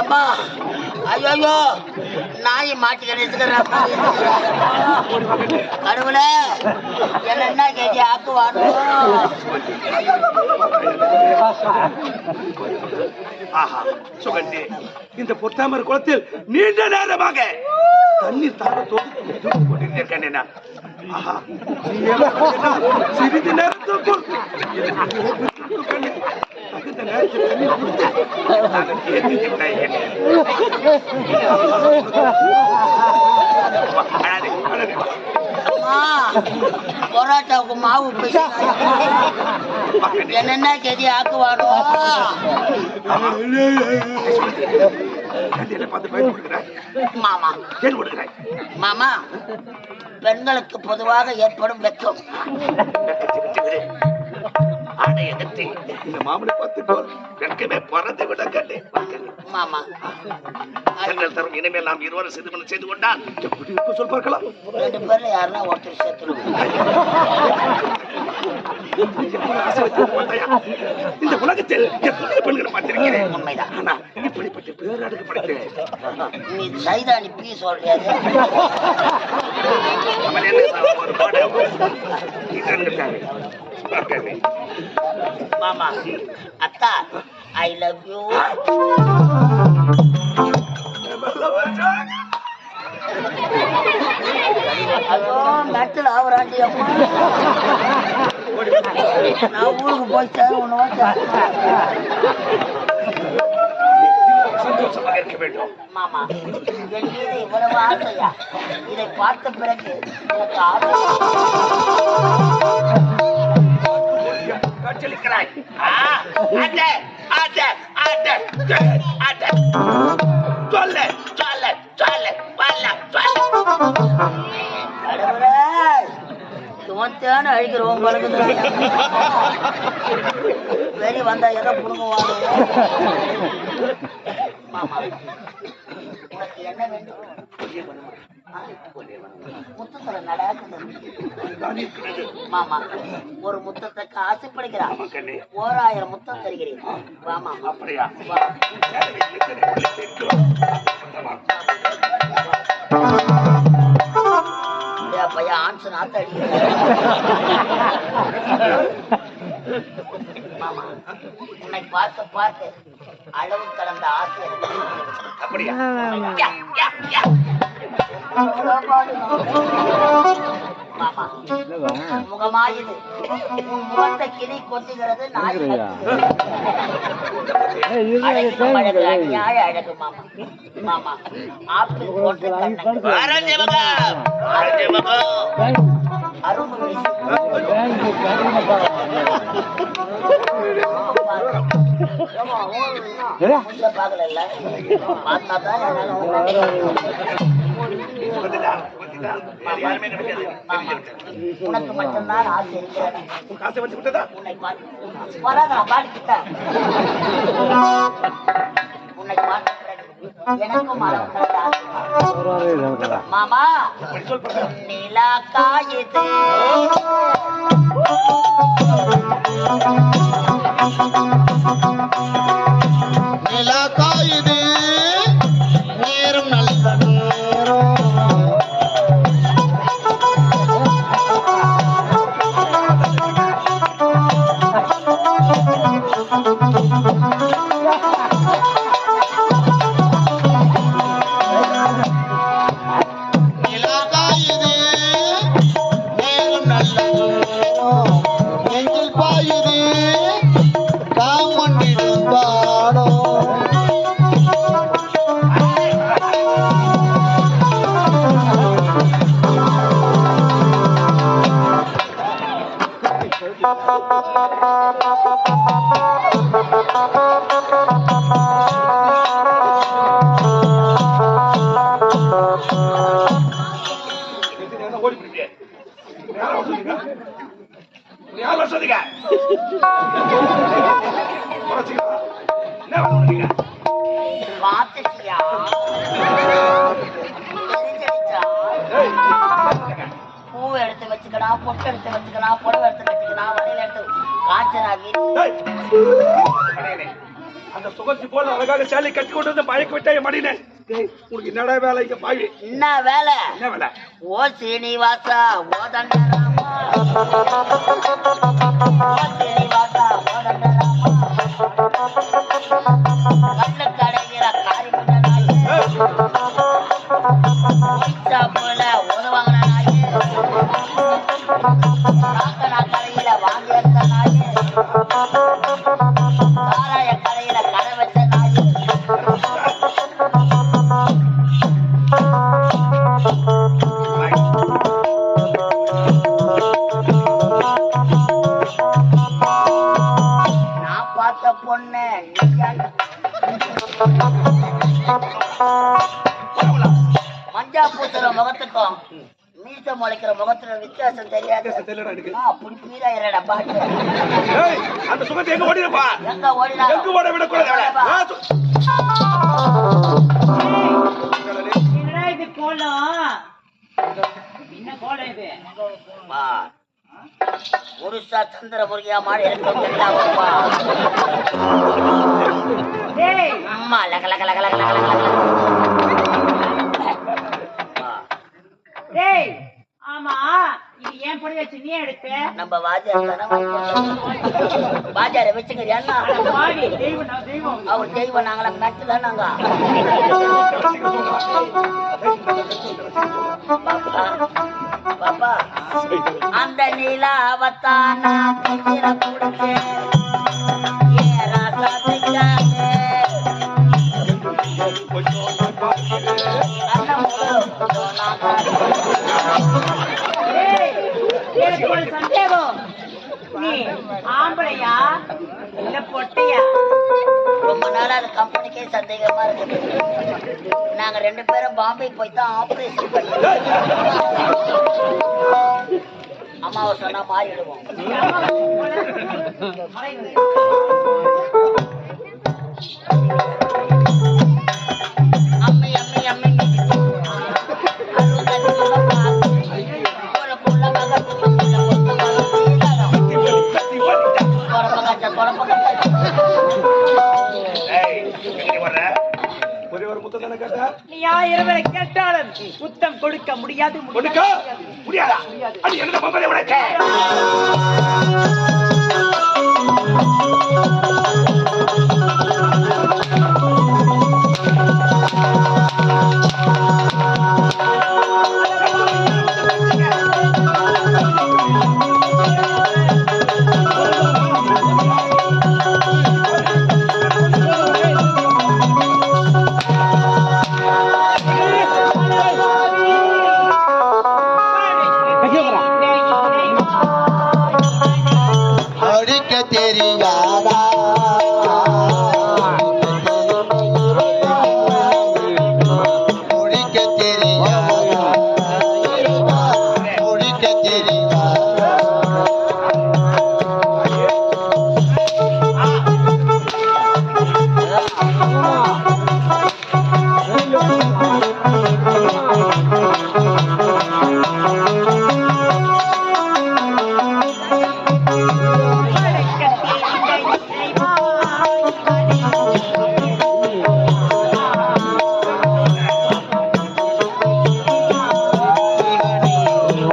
அப்பா ஐயோ நாய் மாட்டிக்கிறேன் கடவுளே என்ன கேஜி ஆக்குவானோ. சுகந்தி, இந்த பொத்தாமர் குளத்தில் நீண்ட நேரமாக தண்ணீர் தாகத்தோடு கொண்டிருந்தேன். சிறிது நேரத்திற்குள் பொராட்டாவுக்கு மாவு என்னென்ன கெதி ஆக்குவானோ. மாமா மாமா, பெண்களுக்கு பொதுவாக ஏற்படும் வெக்கம். மாமனை பார்த்து பிறந்து விட கேட்டேன். மாமா தரும் இனிமேல் நாம் இருவரும் செய்து கொண்டால் எப்படி இருக்கும் சொல் பார்க்கலாம். 2 பேர்ல யாருன்னா ஒருத்தர் சேர்த்துருவோம். இந்த உலகத்தில் எத்தனை பெண்களை பார்த்திருக்கிறேன். உண்மைதான். ஆனா இப்படிப்பட்ட பேராடுக்கு படைக்கிறேன். நீ சைதானி பீ சொல்றியாது. மாமா அத்தா ஐ லவ் யூ. ஐயோ மெட்டல் ஆவராண்டி அம்மா. நான் ஊருக்கு போயிட்டேன். சந்தோஷமாக இருக்க வேண்டும். மாமா என் மீது இவ்வளவு ஆசையா? இதை பார்த்த பிறகு எனக்கு காட்சியளிக்கிறாய். சுமத்தான அழிக்கிறோம் பழகுது. வெளி வந்தா எதை புடுங்குவாங்க. மாமா உனக்கு என்ன வேண்டும்? முத்தத்துல நடக்குது. மாமா ஒரு முத்தத்துக்கு ஆசைப்படுகிறான். 1000 முத்தம் தருகிறேன். வாமா. அப்படியா? பையன் ஆன்சு நாத்த அடிக்கிறேன். மாமா உன்னை பார்த்து அளவு கடந்த ஆசை. அப்படியா? மாமா முகமாயுது உன் முகத்தை கிளி கொட்டுகிறது. நியாய அழகு மாமா. மாமா ஆப்பிள் போட்டு அரும்பு பாக்கல பார்த்தாதான் உனக்கு மட்டும்தான் ஆசை இருக்கிறது. உன்னை பார்த்து எனக்கும் மாமா நிலா காயுது. நிலா காயுது நேரம் நல்ல நேரம். பூவை எடுத்து வச்சுக்கலாம், பொட்டு எடுத்து வச்சுக்கலாம், புடவை எடுத்து வச்சுக்கலாம், வலையில எடுத்து காய்ச்சலாகி அந்த சுகத்தி போல அழகாக சேலை கட்டி கொண்டு வந்து மயக்க விட்டா என் மடினே. உனக்கு என்னடா வேலை இங்க பாவி? என்ன வேலை? என்ன வேலை? ஓ சீனிவாசா ஓ தண்டராமா, ஓ சீனிவாசா ஓ தண்டராமா, கண்ணு கடைகிற காரிமண்ட நாயே, போல உதவாங்கிற நாயே, காக்கனா கடையில வாங்கி எடுத்த நாயே, சாராய கடையில கடை வச்ச நாயே, நான் பார்த்த பொண்ணு மஞ்சா பூசுற முகத்துக்கும் மீச முளைக்கிற முகத்துல வித்தியாசம் தெரியாது. தெரியலடா எனக்கு. அப்படி பீராயிரடா பாட்டு. ஏய், அந்த சுகத்தை எங்க ஓடினப்பா? எங்க ஓடினா எங்க ஓட விட கூடாது. என்னடா இது கோலம்? என்ன கோலம் இது? புருஷா சந்திர முருகியா மாடி எடுத்துப்பா. டேய், அம்மா லக லக லக லக லக லக லக. டேய், ஆமா இது ஏன் பொடி வச்சு நீ எடுத்த? நம்ம வாஜார் தானே வாங்கி கொடுத்தோம். வாஜாரை வச்சுக்கிறியா? வாடி, தெய்வம் நான் தெய்வம். அவர் தெய்வம் நாங்களாம் நட்டு தான் நாங்க. பாப்பா அந்த நிலாவத்தான் நான் குடிக்கிற குடிச்சேன். டேய், எனக்கு ஒரு சந்தேகம். நீ ஆம்பளையா இல்ல பொட்டையா? ரொம்ப நாளா அது கம்பெனிக்கே சந்தேகமா இருக்குது. நாங்க 2 பேரும் பாம்பே போய் தான் ஆபரேஷன் பண்ணோம். அம்மாவை சொன்னா மாறிடுவோம். அம்மி அம்மி அம்மி ஒரே ஒரு முத்தம் தானே கேட்டா? நீ 1000 பேரை கேட்டாலும் புத்தம் கொடுக்க முடியாது. கொடுக்க முடியாதா? அது என்ன பம்பரே உனக்கு? அடிக்க தெரியாதா? முடிக்க தெரியாதா? முடிக்க தெரியாதா?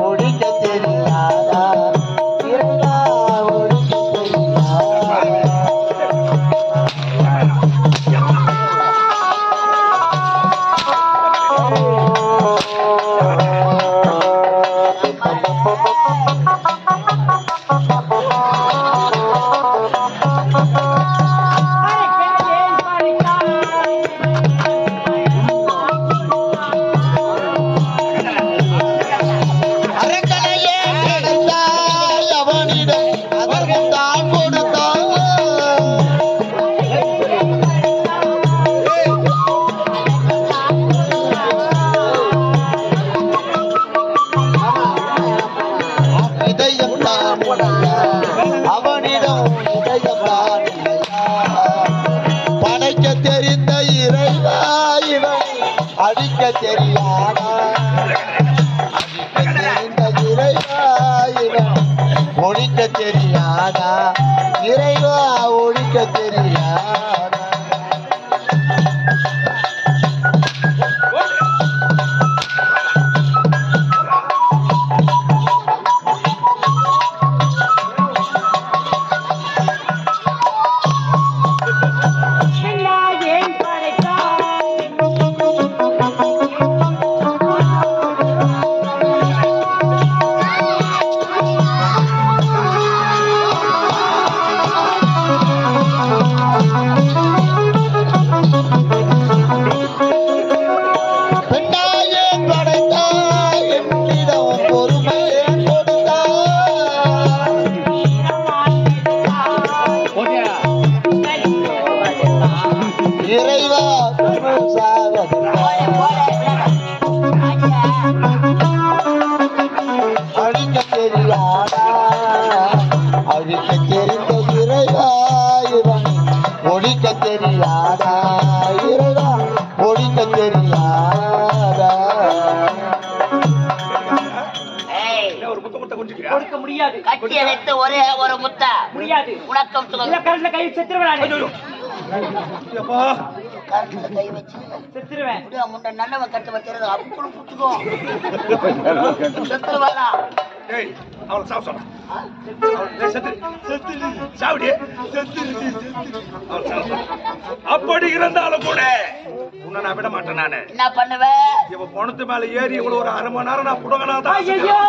முடிக்க தெரியாதா? இறைவா, முடிக்க தெரியாதா? அரக்கனையே கிடைத்தாய் அவனிடம் அதற்கும் தான் கொடுத்தான். இதயம் தான் அவனிடம் இதயம் தான் படைக்க தெரிந்த இறைவா இவன் அடிக்க தெரியாதா? தெரிந்த இறைவா இவன் ஒழிக்க தெரியாதா? இறைவா ஒழிக்க தெரியாதா? முடியாது. கட்டி அழைத்து ஒரே ஒரு முத்த முடியாது. உனக்கம் இல்ல சொல்லுங்க. கரண்ட்ல கை செத்துருவேன் நானு. எப்பா கருத்துல கை வச்சு செத்துருவேன். அப்படியே முண்டை நல்லவன் கட்டு வைக்கிறது அப்படி புத்துக்கும் செத்துருவானா? ஏய் அவளை சாவ சொன்னா சாவடி அப்படி இருந்தாலும் கூட உன்னை நான் விட மாட்டேன். நானு என்ன பண்ணுவேன்? இவ பணத்து மேல ஏறி இவ்வளவு ஒரு 1/2 மணி நேரம் நான் புடங்கனாதான். ஐயோ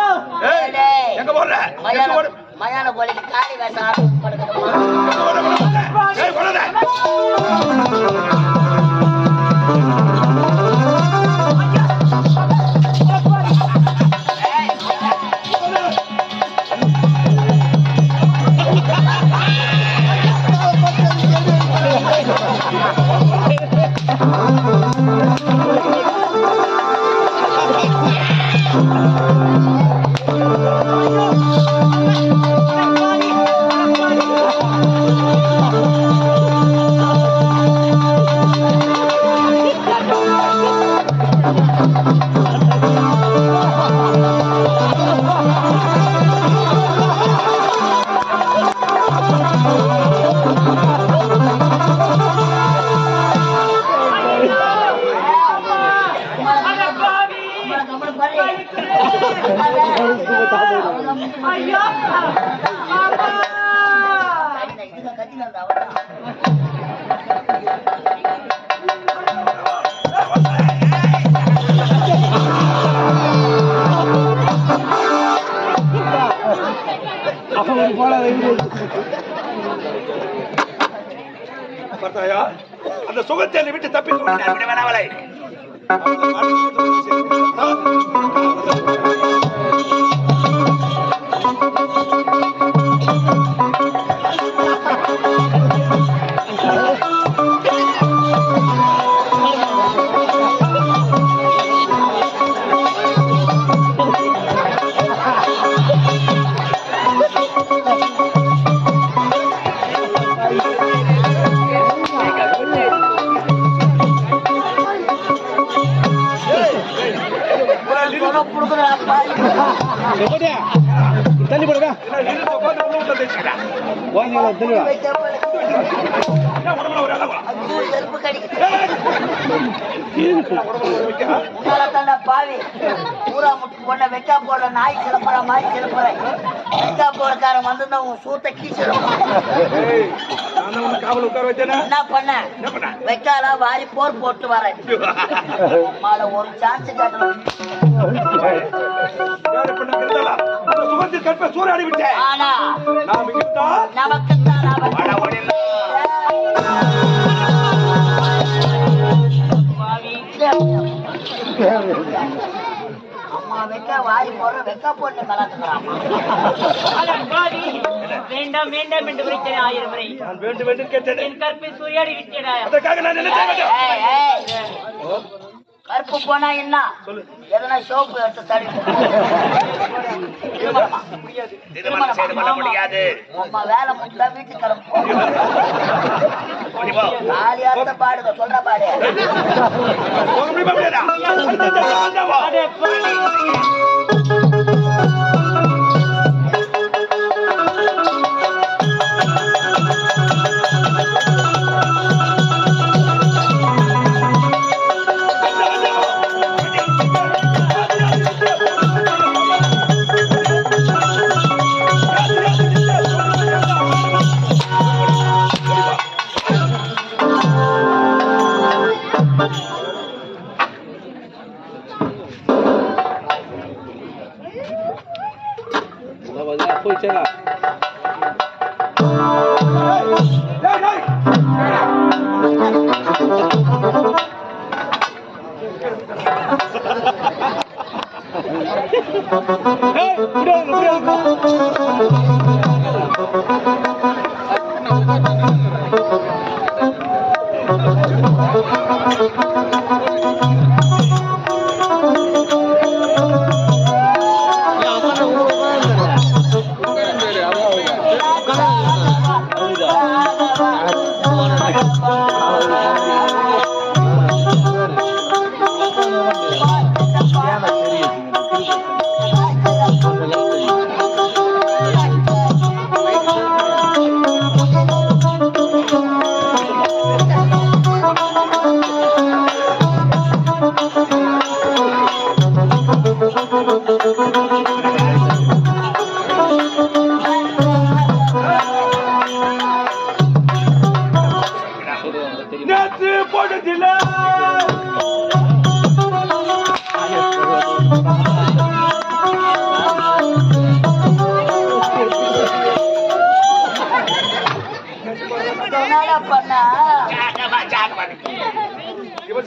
ஏய் எங்க போற? மயான கோழிக்கு காளி வேஷம் ஆரம்பிச்சு படுக்கணுமா? ஏய் போடாத. பார்த்தாயா அந்த சுகத்தை விட்டு தப்பி வேணாவலை. தள்ளி போடுங்க. பாவி பூரா முட்டு பொண்ண வெக்கா போடுற நாய் கிளப்புற மாதிரி கிளப்புற வெக்கா போறக்காரன் வந்து உன் சூத்த கீச்சிடும். காவல் உட்கார வச்சேனா என்ன பண்ண? வெக்கால வாரி போர் போட்டு வரேன். அம்மால ஒரு சான்ஸ் காட்டணும். சுகத்தில் கற்ப சூறாடி விட்டேன். ஆனா நமக்குத்தான் அம்மா வெக்கா வாரி போடுற வெக்கா போட்டு கலாத்துக்கிறான். வேண்டாம் வேண்டாம் என்று உரைத்தேன் 1000 முறை. நான் வேண்டும் என்று கேட்டேன். என் கற்பை சூறையாடி விட்டேனா? அதற்காக நான் என்ன செய்ய வேண்டும்? கருப்பு போனா என்ன? எதனா சோப்பு எடுத்து தடி திருமணம் செய்து கொள்ள முடியாது. அம்மா வேலை முடிச்சா வீட்டுக்கு கிளம்பும். ஆலியாத்த பாடுங்க சொல்ற பாடு. போக முடியுமா? அடே பாவி.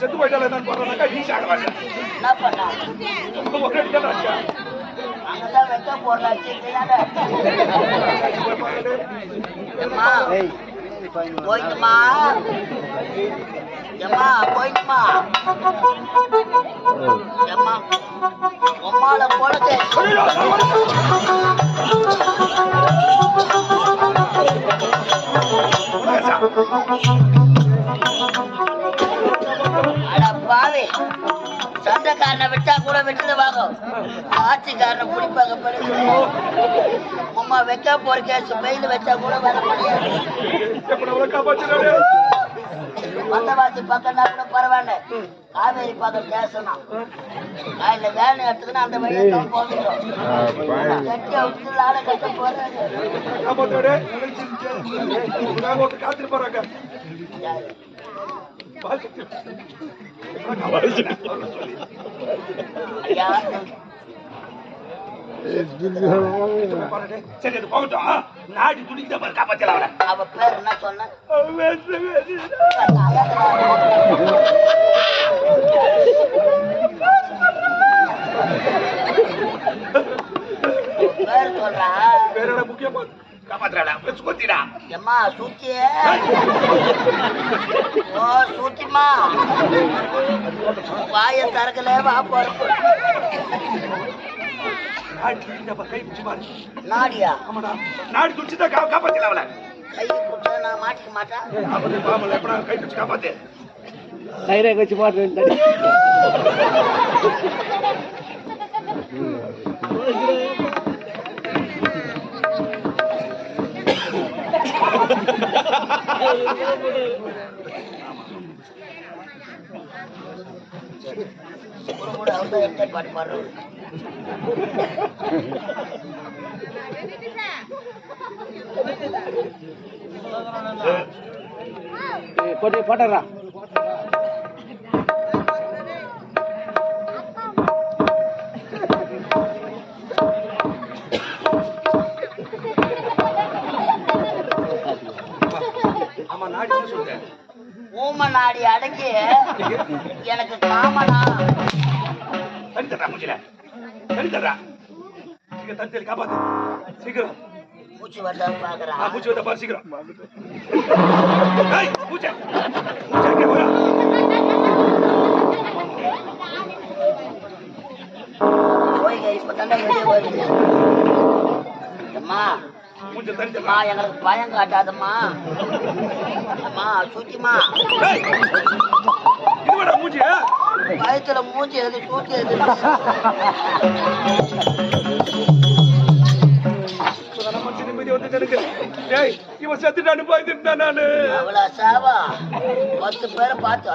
செத்து போயிட்டால நான் போறேன்னாக்கா நீ சாக மாட்டேன் என்ன பண்ண ஒரே அடிதான் ஆச்சா அங்கதான் வைக்க போடுறாச்சு எம்மா போயிட்டுமா எம்மா போயிட்டுமா எம்மா உம்மால போலக்கு அட பாவி சண்டைக்காரனை விட்டா கூட விட்டுடுவாங்க ஆட்சிக்காரனை பிடிப்பாங்க படிச்சு உம்மா வைக்க போற கேஸ் பெயில் வச்சா கூட வர முடியாது வந்தவாசி பக்கம்னா கூட பரவாயில்ல காவேரி பக்கம் பேசணும் அதுல வேலை எடுத்துக்கணும் அந்த வழியை போகிறோம் கட்டி விட்டு ஆளை கட்ட போறாங்க காத்துட்டு போறாங்க ஐயா சரி அது போகட்டும் நாடி துணிக்கிட்ட பாரு காப்பாத்தலாம் அவனை அவ பேர் என்ன சொன்ன பேர் சொல்றா வேற என்ன முக்கியமா காப்பாத்துறாடா கொத்திடா எம்மா சூச்சிய ஓ சூச்சிமா வாய தரக்கல வா போற நாடி துணிக்கிட்ட கை பிடிச்சு பாரு நாடியா ஆமாடா நாடி துடிச்சுதான் காப்பாத்தலாம் அவளை கை பிடிச்சா நான் மாட்டிக்க மாட்டேன் காப்பாத்து பாமல எப்படா கை பிடிச்சு காப்பாத்து கைரே வச்சு பாட்டு கூட அவங்க எந்த பாட்டு பாடுறோம் போட்டு போட்டுறா ஆமா நாடி என்ன சொல்றேன் ஊம நாடி அடங்கி எனக்கு காமனா தண்ணி தர்றா மூச்சில தண்ணி தர்றா சீக்கிரம் தண்ணி தெளி காப்பாத்து சீக்கிரம் மூச்சு வந்தா பாக்குறான் மூச்சு வந்தா பாரு சீக்கிரம் மூச்சை மூச்சை போறா போய்க இப்ப தண்டை வெளியே வருது அம்மா மூச்சை தண்ணி அம்மா எங்களுக்கு பயம் காட்டாதம்மா அம்மா சூச்சிமா இதுவடா மூச்சு வயசுல மூச்சு எது சூச்சி எது மனுஷன் நிம்மதி வந்து எனக்கு டேய் இவன் செத்துட்டான்னு போயிட்டு நானு அவ்வளவு சாவா 10 பேரை பார்த்து